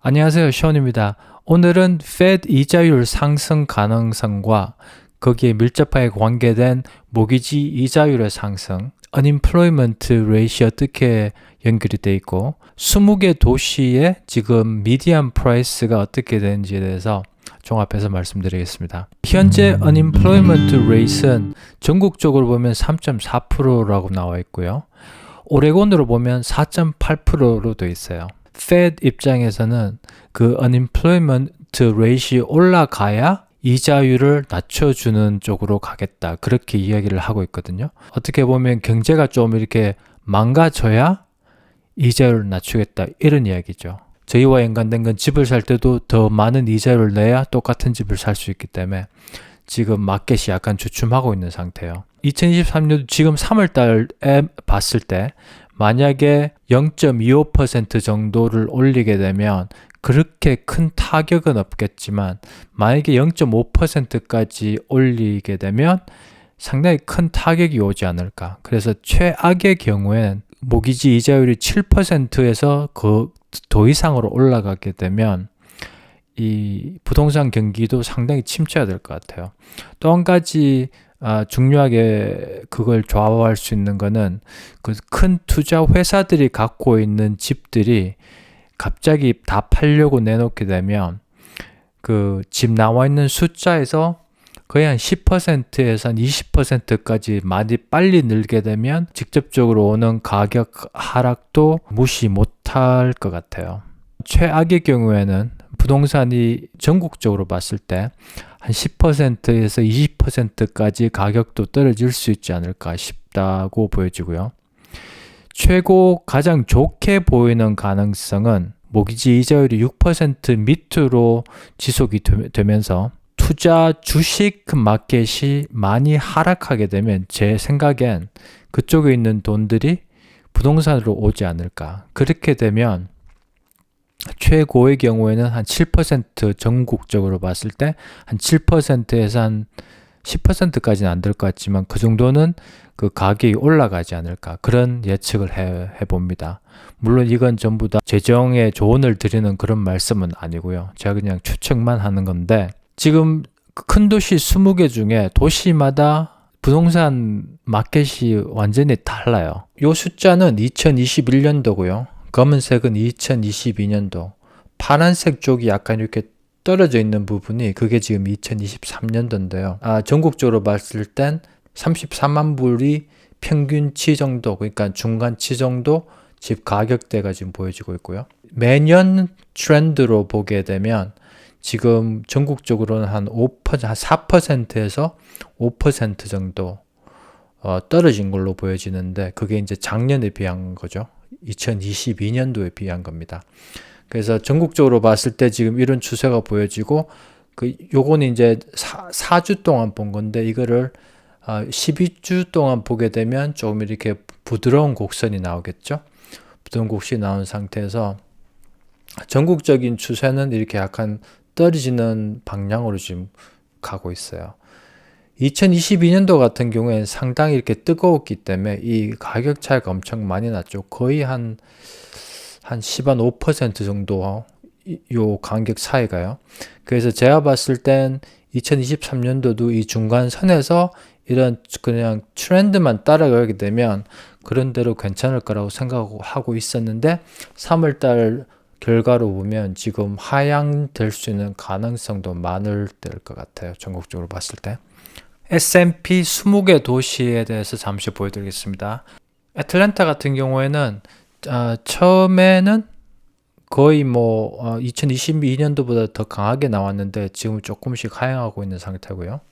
안녕하세요. 션입니다. 오늘은 Fed 이자율 상승 가능성과 거기에 밀접하게 관계된 모기지 이자율의 상승, Unemployment Rate 어떻게 연결이 돼 있고 20개 도시의 지금 미디안 프라이스가 어떻게 되는지에 대해서 종합해서 말씀드리겠습니다. 현재 Unemployment Rate는 전국적으로 보면 3.4%라고 나와 있고요. 오레곤으로 보면 4.8%로 되어 있어요. Fed 입장에서는 그 unemployment rate이 올라가야 이자율을 낮춰주는 쪽으로 가겠다. 그렇게 이야기를 하고 있거든요. 어떻게 보면 경제가 좀 이렇게 망가져야 이자율을 낮추겠다. 이런 이야기죠. 저희와 연관된 건 집을 살 때도 더 많은 이자율을 내야 똑같은 집을 살 수 있기 때문에 지금 마켓이 약간 주춤하고 있는 상태예요. 2023년 지금 3월 달에 봤을 때 만약에 0.25% 정도를 올리게 되면 그렇게 큰 타격은 없겠지만 만약에 0.5%까지 올리게 되면 상당히 큰 타격이 오지 않을까. 그래서 최악의 경우엔 모기지 이자율이 7%에서 더 이상으로 올라가게 되면 이 부동산 경기도 상당히 침체가 될 것 같아요. 또 한 가지 중요하게 그걸 좌우할 수 있는 거는 그 큰 투자 회사들이 갖고 있는 집들이 갑자기 다 팔려고 내놓게 되면 그 집 나와 있는 숫자에서 거의 한 10%에서 한 20%까지 많이 빨리 늘게 되면 직접적으로 오는 가격 하락도 무시 못할 것 같아요. 최악의 경우에는 부동산이 전국적으로 봤을 때 한 10%에서 20%까지 가격도 떨어질 수 있지 않을까 싶다고 보여지고요. 최고 가장 좋게 보이는 가능성은 모기지 이자율이 6% 밑으로 지속이 되면서 투자 주식 마켓이 많이 하락하게 되면 제 생각엔 그쪽에 있는 돈들이 부동산으로 오지 않을까. 그렇게 되면 최고의 경우에는 한 7% 전국적으로 봤을 때 한 7%에서 한 10%까지는 안 될 것 같지만 그 정도는 그 가격이 올라가지 않을까 그런 예측을 해봅니다. 물론 이건 전부 다 재정에 조언을 드리는 그런 말씀은 아니고요. 제가 그냥 추측만 하는 건데 지금 큰 도시 20개 중에 도시마다 부동산 마켓이 완전히 달라요. 이 숫자는 2021년도고요. 검은색은 2022년도, 파란색 쪽이 약간 이렇게 떨어져 있는 부분이 그게 지금 2023년도인데요. 전국적으로 봤을 땐 33만 불이 평균치 정도, 그러니까 중간치 정도 집 가격대가 지금 보여지고 있고요. 매년 트렌드로 보게 되면 지금 전국적으로는 한 4%에서 5% 정도 떨어진 걸로 보여지는데 그게 이제 작년에 비한 거죠. 2022년도에 비한 겁니다. 그래서 전국적으로 봤을 때 지금 이런 추세가 보여지고 요거는 이제 4주 동안 본 건데 이거를 12주 동안 보게 되면 조금 이렇게 부드러운 곡선이 나오겠죠. 부드러운 곡선이 나온 상태에서 전국적인 추세는 이렇게 약간 떨어지는 방향으로 지금 가고 있어요. 2022년도 같은 경우에는 상당히 이렇게 뜨거웠기 때문에 이 가격 차이가 엄청 많이 났죠. 거의 한 10% 정도 요 간격 차이가요. 그래서 제가 봤을 땐 2023년도도 이 중간선에서 이런 그냥 트렌드만 따라가게 되면 그런 대로 괜찮을 거라고 생각하고 있었는데 3월달 결과로 보면 지금 하향될 수 있는 가능성도 많을 것 같아요. 전국적으로 봤을 때. S&P 20개 도시에 대해서 잠시 보여드리겠습니다. 애틀랜타 같은 경우에는 처음에는 거의 2022년도보다 더 강하게 나왔는데 지금 조금씩 하향하고 있는 상태고요.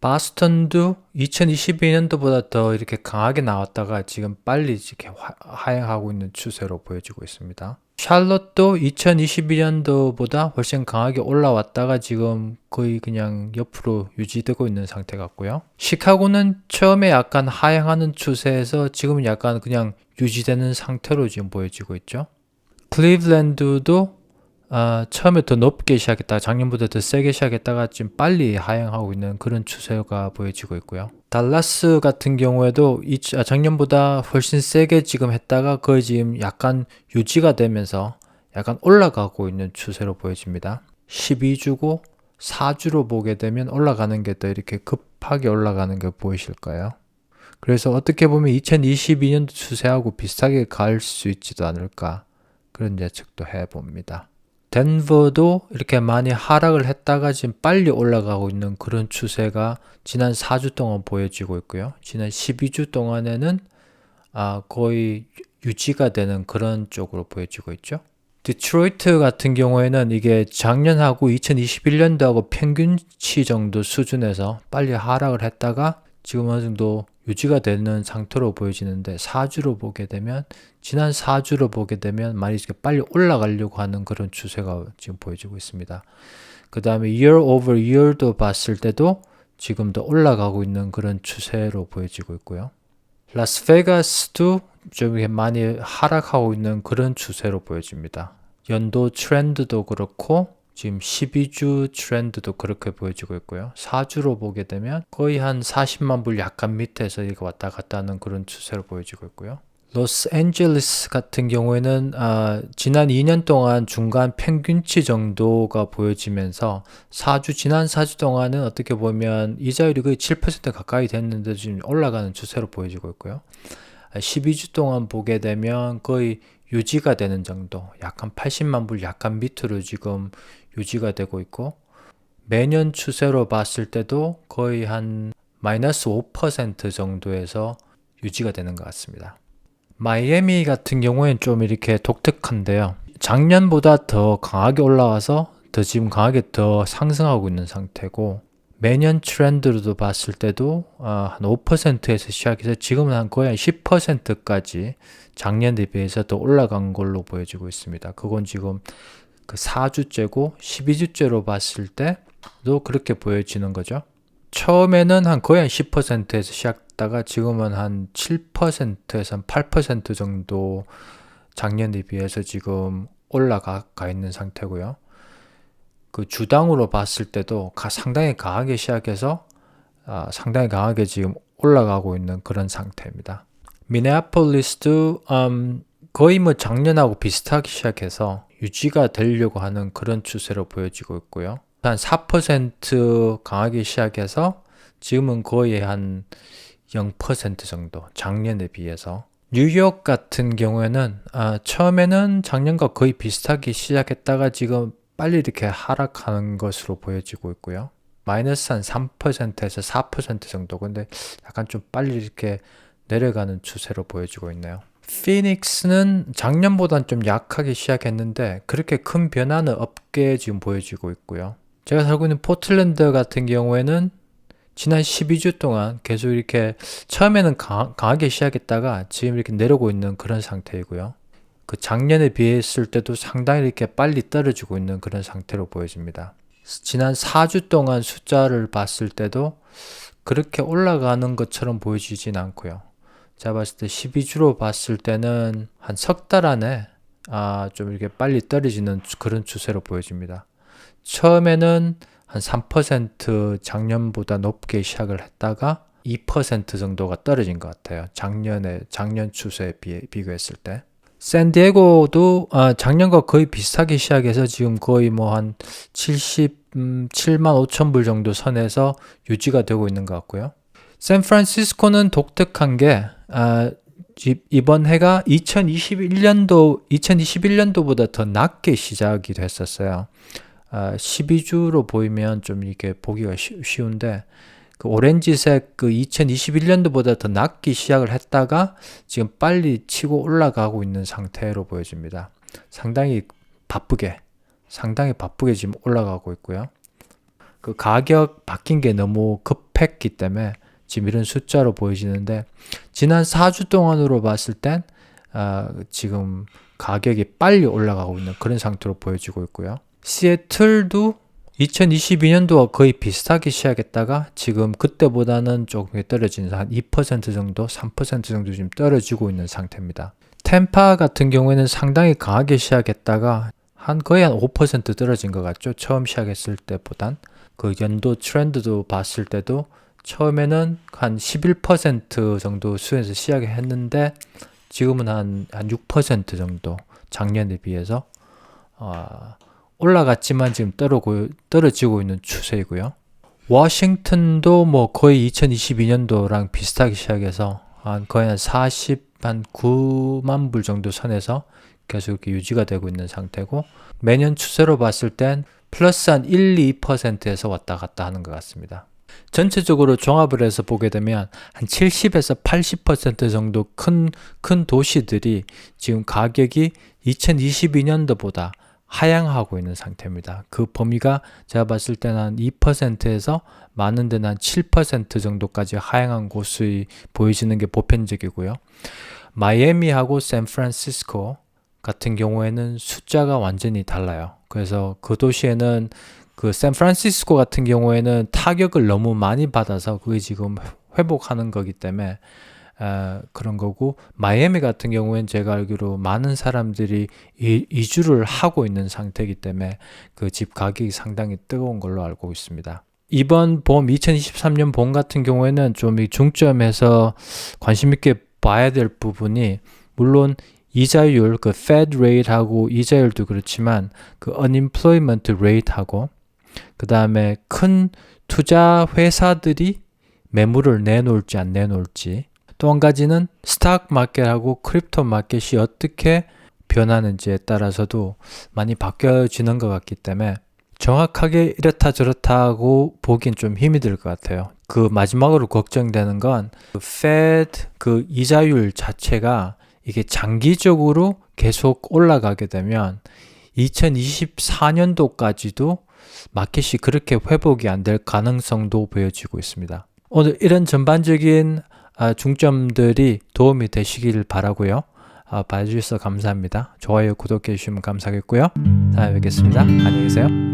바스턴도 2022년도보다 더 이렇게 강하게 나왔다가 지금 빨리 이렇게 하향하고 있는 추세로 보여지고 있습니다. 샬럿도 2022년도보다 훨씬 강하게 올라왔다가 지금 거의 그냥 옆으로 유지되고 있는 상태 같고요. 시카고는 처음에 약간 하향하는 추세에서 지금은 약간 그냥 유지되는 상태로 지금 보여지고 있죠. 클리블랜드도 처음에 더 높게 시작했다가 작년보다 더 세게 시작했다가 지금 빨리 하향하고 있는 그런 추세가 보여지고 있고요. 달라스 같은 경우에도 작년보다 훨씬 세게 지금 했다가 거의 지금 약간 유지가 되면서 약간 올라가고 있는 추세로 보여집니다. 12주고 4주로 보게 되면 올라가는 게 더 이렇게 급하게 올라가는 게 보이실까요? 그래서 어떻게 보면 2022년도 추세하고 비슷하게 갈 수 있지도 않을까 그런 예측도 해봅니다. 덴버도 이렇게 많이 하락을 했다가 지금 빨리 올라가고 있는 그런 추세가 지난 4주 동안 보여지고 있고요. 지난 12주 동안에는 거의 유지가 되는 그런 쪽으로 보여지고 있죠. 디트로이트 같은 경우에는 이게 작년하고 2021년도하고 평균치 정도 수준에서 빨리 하락을 했다가 지금 어느 정도 유지가 되는 상태로 보여지는데 4주로 보게 되면 지난 4주로 보게 되면 많이 빨리 올라가려고 하는 그런 추세가 지금 보여지고 있습니다. 그 다음에 year over year도 봤을 때도 지금 더 올라가고 있는 그런 추세로 보여지고 있고요. 라스베가스도 좀 이렇게 많이 하락하고 있는 그런 추세로 보여집니다. 연도 트렌드도 그렇고 지금 12주 트렌드도 그렇게 보여지고 있고요. 4주로 보게 되면 거의 한 40만 불 약간 밑에서 이렇게 왔다 갔다 하는 그런 추세로 보여지고 있고요. 로스앤젤레스 같은 경우에는 지난 2년 동안 중간 평균치 정도가 보여지면서 지난 4주 동안은 어떻게 보면 이자율이 거의 7% 가까이 됐는데 지금 올라가는 추세로 보여지고 있고요. 12주 동안 보게 되면 거의 유지가 되는 정도, 약간 80만 불 약간 밑으로 지금 유지가 되고 있고 매년 추세로 봤을 때도 거의 한 마이너스 5% 정도에서 유지가 되는 것 같습니다. 마이애미 같은 경우에는 좀 이렇게 독특한데요. 작년보다 더 강하게 올라와서 더 지금 강하게 더 상승하고 있는 상태고 매년 트렌드로도 봤을 때도 한 5%에서 시작해서 지금은 한 거의 10%까지 작년 대비해서 더 올라간 걸로 보여지고 있습니다. 그건 지금 그 4주째고 12주째로 봤을 때도 그렇게 보여지는 거죠. 처음에는 한 거의 한 10%에서 시작했다가 지금은 한 7%에서 한 8% 정도 작년 대비해서 지금 올라가 있는 상태고요. 그 주당으로 봤을 때도 상당히 강하게 시작해서 상당히 강하게 지금 올라가고 있는 그런 상태입니다. 미네아폴리스도 거의 뭐 작년하고 비슷하게 시작해서 유지가 되려고 하는 그런 추세로 보여지고 있고요. 한 4% 강하게 시작해서 지금은 거의 한 0% 정도 작년에 비해서. 뉴욕 같은 경우에는 처음에는 작년과 거의 비슷하게 시작했다가 지금 빨리 이렇게 하락하는 것으로 보여지고 있고요. 마이너스 한 3%에서 4% 정도. 근데 약간 좀 빨리 이렇게 내려가는 추세로 보여지고 있네요. 피닉스는 작년보다는 좀 약하게 시작했는데 그렇게 큰 변화는 없게 지금 보여지고 있고요. 제가 살고 있는 포틀랜드 같은 경우에는 지난 12주 동안 계속 이렇게 처음에는 강하게 시작했다가 지금 이렇게 내려오고 있는 그런 상태이고요. 그 작년에 비했을 때도 상당히 이렇게 빨리 떨어지고 있는 그런 상태로 보여집니다. 지난 4주 동안 숫자를 봤을 때도 그렇게 올라가는 것처럼 보여지진 않고요. 제가 봤을 때 12주로 봤을 때는 한 석 달 안에 좀 이렇게 빨리 떨어지는 그런 추세로 보여집니다. 처음에는 한 3% 작년보다 높게 시작을 했다가 2% 정도가 떨어진 것 같아요. 작년 추세에 비교했을 때. 샌디에고도 작년과 거의 비슷하게 시작해서 지금 거의 뭐 한 77만 5천 불 정도 선에서 유지가 되고 있는 것 같고요. 샌프란시스코는 독특한 게 이번 해가 2021년도보다 더 낮게 시작이 됐었어요. 12주로 보이면 좀 이렇게 보기가 쉬운데 그 오렌지색 그 2021년도보다 더 낮게 시작을 했다가 지금 빨리 치고 올라가고 있는 상태로 보여집니다. 상당히 바쁘게 지금 올라가고 있고요. 그 가격 바뀐 게 너무 급했기 때문에 지금 이런 숫자로 보여지는데 지난 4주 동안으로 봤을 땐 지금 가격이 빨리 올라가고 있는 그런 상태로 보여지고 있고요. 시애틀도 2022년도와 거의 비슷하게 시작했다가 지금 그때보다는 조금 떨어진 한 2% 정도, 3% 정도 지금 떨어지고 있는 상태입니다. 템파 같은 경우에는 상당히 강하게 시작했다가 거의 한 5% 떨어진 것 같죠. 처음 시작했을 때보단. 그 연도 트렌드도 봤을 때도 처음에는 한 11% 정도 수에서 시작했는데 지금은 한 6% 정도 작년에 비해서 올라갔지만 지금 떨어지고 있는 추세이고요. 워싱턴도 뭐 거의 2022년도랑 비슷하게 시작해서 거의 한 9만 불 정도 선에서 계속 이렇게 유지가 되고 있는 상태고, 매년 추세로 봤을 땐 플러스 한 1-2%에서 왔다 갔다 하는 것 같습니다. 전체적으로 종합을 해서 보게 되면 한 70에서 80% 정도 큰 도시들이 지금 가격이 2022년도보다 하향하고 있는 상태입니다. 그 범위가 제가 봤을 때는 한 2%에서 많은 데는 한 7% 정도까지 하향한 곳이 보여지는 게 보편적이고요. 마이애미하고 샌프란시스코 같은 경우에는 숫자가 완전히 달라요. 그래서 그 도시에는 그 샌프란시스코 같은 경우에는 타격을 너무 많이 받아서 그게 지금 회복하는 거기 때문에 그런 거고, 마이애미 같은 경우에는 제가 알기로 많은 사람들이 이주를 하고 있는 상태이기 때문에 그 집 가격이 상당히 뜨거운 걸로 알고 있습니다. 이번 봄 2023년 봄 같은 경우에는 좀 이 중점에서 관심 있게 봐야 될 부분이, 물론 이자율, 그 Fed rate하고 이자율도 그렇지만 그 unemployment rate하고 그 다음에 큰 투자 회사들이 매물을 내놓을지 안 내놓을지, 또 한 가지는 스탁 마켓하고 크립토 마켓이 어떻게 변하는지에 따라서도 많이 바뀌어지는 것 같기 때문에 정확하게 이렇다 저렇다 하고 보긴 좀 힘이 들 것 같아요. 그 마지막으로 걱정되는 건 그 Fed 그 이자율 자체가 이게 장기적으로 계속 올라가게 되면 2024년도까지도 마켓이 그렇게 회복이 안 될 가능성도 보여지고 있습니다. 오늘 이런 전반적인 중점들이 도움이 되시길 바라고요. 봐주셔서 감사합니다. 좋아요, 구독해 주시면 감사하겠고요. 다음에 뵙겠습니다. 안녕히 계세요.